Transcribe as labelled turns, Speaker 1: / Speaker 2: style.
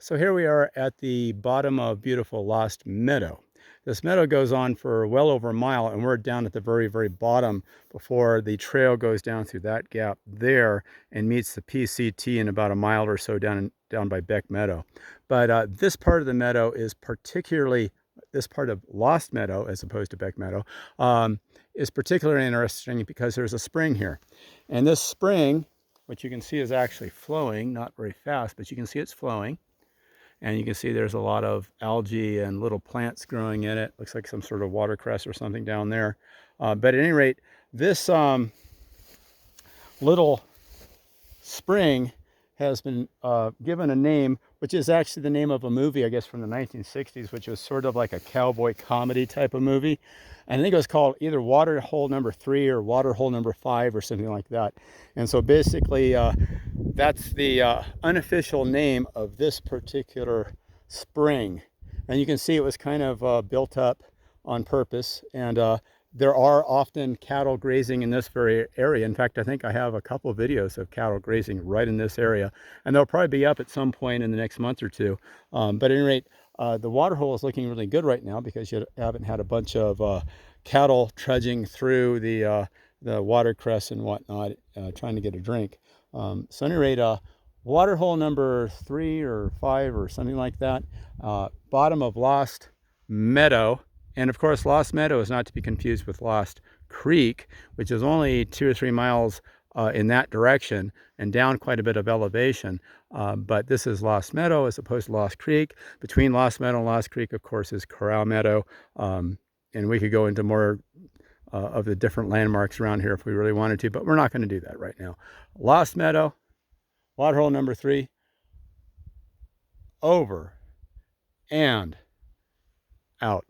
Speaker 1: So here we are at the bottom of beautiful Lost Meadow. This meadow goes on for well over a mile, and we're down at the very bottom before the trail goes down through that gap there and meets the PCT in about a mile or so down by Beck Meadow. But this part of the meadow is particularly, this part of Lost Meadow as opposed to Beck Meadow, is particularly interesting because there's a spring here. And this spring, which you can see is actually flowing, not very fast, but you can see it's flowing. And you can see there's a lot of algae and little plants growing in it. Looks like some sort of watercress or something down there. But at any rate, this little spring has been given a name, which is actually the name of a movie, I guess, from the 1960s, which was sort of like a cowboy comedy type of movie. And I think it was called either Waterhole number 3 or Waterhole number 5 or something like that. And so basically, that's the unofficial name of this particular spring. And you can see it was kind of built up on purpose. And there are often cattle grazing in this very area. In fact, I think I have a couple of videos of cattle grazing right in this area. And they'll probably be up at some point in the next month or two. But at any rate, the waterhole is looking really good right now because you haven't had a bunch of cattle trudging through the watercress and whatnot, trying to get a drink. So at any rate, waterhole number 3 or 5 or something like that, bottom of Lost Meadow. And of course, Lost Meadow is not to be confused with Lost Creek, which is only 2 or 3 miles in that direction and down quite a bit of elevation. But this is Lost Meadow as opposed to Lost Creek. Between Lost Meadow and Lost Creek, of course, is Corral Meadow. And we could go into more of the different landmarks around here if we really wanted to, but we're not going to do that right now. Lost Meadow, waterhole number 3, over and out.